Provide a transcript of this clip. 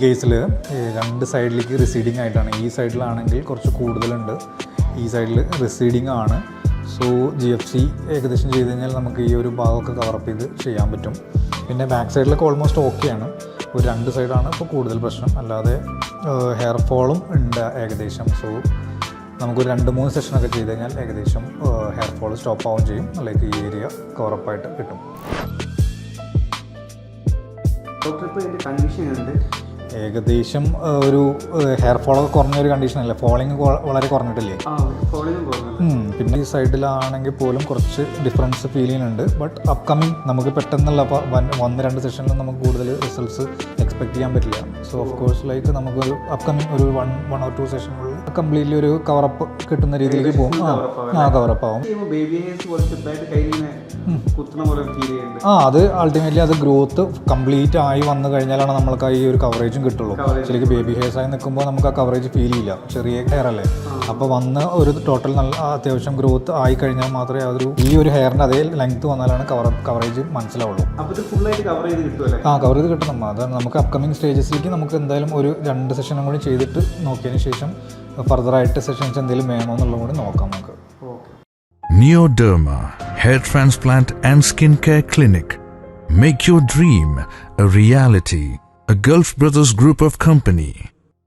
കേസിൽ രണ്ട് സൈഡിലേക്ക് റിസീഡിങ് ആയിട്ടാണ്. ഈ സൈഡിലാണെങ്കിൽ കുറച്ച് കൂടുതലുണ്ട്, ഈ സൈഡിൽ റിസീഡിങ് ആണ്. സോ GFC ഏകദേശം ചെയ്ത് കഴിഞ്ഞാൽ നമുക്ക് ഈ ഒരു ഭാഗമൊക്കെ കവറപ്പ് ചെയ്ത് ചെയ്യാൻ പറ്റും. പിന്നെ ബാക്ക് സൈഡിലൊക്കെ ഓൾമോസ്റ്റ് ഓക്കെയാണ്. ഒരു രണ്ട് സൈഡാണ് ഇപ്പോൾ കൂടുതൽ പ്രശ്നം, അല്ലാതെ ഹെയർ ഫോളും ഉണ്ട് ഏകദേശം. സോ നമുക്കൊരു 2-3 സെഷനൊക്കെ ചെയ്ത് കഴിഞ്ഞാൽ ഏകദേശം ഹെയർ ഫോൾ സ്റ്റോപ്പ് ആവുകയും ചെയ്യും, അല്ലെങ്കിൽ ഈ ഏരിയ കവറപ്പായിട്ട് കിട്ടും. ഡോക്ടർ ഇപ്പോൾ ഇതിൻ്റെ കണ്ടീഷൻ ഉണ്ട് ഏകദേശം ഒരു ഹെയർ ഫോളൊക്കെ കുറഞ്ഞൊരു കണ്ടീഷനല്ലേ, ഫോളിങ് വളരെ കുറഞ്ഞിട്ടില്ലേ? പിന്നെ ഈ സൈഡിലാണെങ്കിൽ പോലും കുറച്ച് ഡിഫറൻസ് ഫീൽ ചെയ്യുന്നുണ്ട്. ബട്ട് അപ്കമിങ് നമുക്ക് പെട്ടെന്നുള്ള 1-2 സെഷനിൽ നമുക്ക് കൂടുതൽ റിസൾട്ട്സ് എക്സ്പെക്ട് ചെയ്യാൻ പറ്റില്ല. സോ ഓഫ് കോഴ്സ് ലൈക്ക് നമുക്കൊരു അപ്കമിങ് ഒരു 1 or 2 സെഷനുകളിൽ കംപ്ലീറ്റ്ലി ഒരു കവറപ്പ് കിട്ടുന്ന രീതിയിലേക്ക് പോകും. കവറപ്പ് ആവും. അത് അൾട്ടിമേറ്റ്ലി അത് ഗ്രോത്ത് കംപ്ലീറ്റ് ആയി വന്നു കഴിഞ്ഞാലാണ് നമ്മൾക്ക് ഈ ഒരു കവറേജും കിട്ടുള്ളൂ. ശരിക്കും ബേബി ഹെയർസ് ആയി നിൽക്കുമ്പോൾ നമുക്ക് ആ കവറേജ് ഫീൽ ചെയ്യില്ല, ചെറിയ ഹെയർ അല്ലേ. അപ്പോൾ വന്ന് ഒരു ടോട്ടൽ നല്ല അത്യാവശ്യം ഗ്രോത്ത് ആയി കഴിഞ്ഞാൽ മാത്രമേ അതൊരു ഈ ഒരു ഹെയറിൻ്റെ അതേ ലെങ്ത് വന്നാലാണ് കവറേജ് മനസ്സിലാവുള്ളൂ. കവർ ചെയ്ത് കിട്ടണം. അത് നമുക്ക് അപ്കമിങ് സ്റ്റേജസിലേക്ക് നമുക്ക് എന്തായാലും ഒരു 2 സെഷനും കൂടി ചെയ്തിട്ട് നോക്കിയതിന് ശേഷം ഫർദറായിട്ട് സെഷൻസ് എന്തെങ്കിലും വേണോ എന്നുള്ളത് കൂടി നോക്കാം നമുക്ക്. Neoderma Hair Transplant and Skincare Clinic. Make your dream a reality. A Gulf Brothers Group of Company.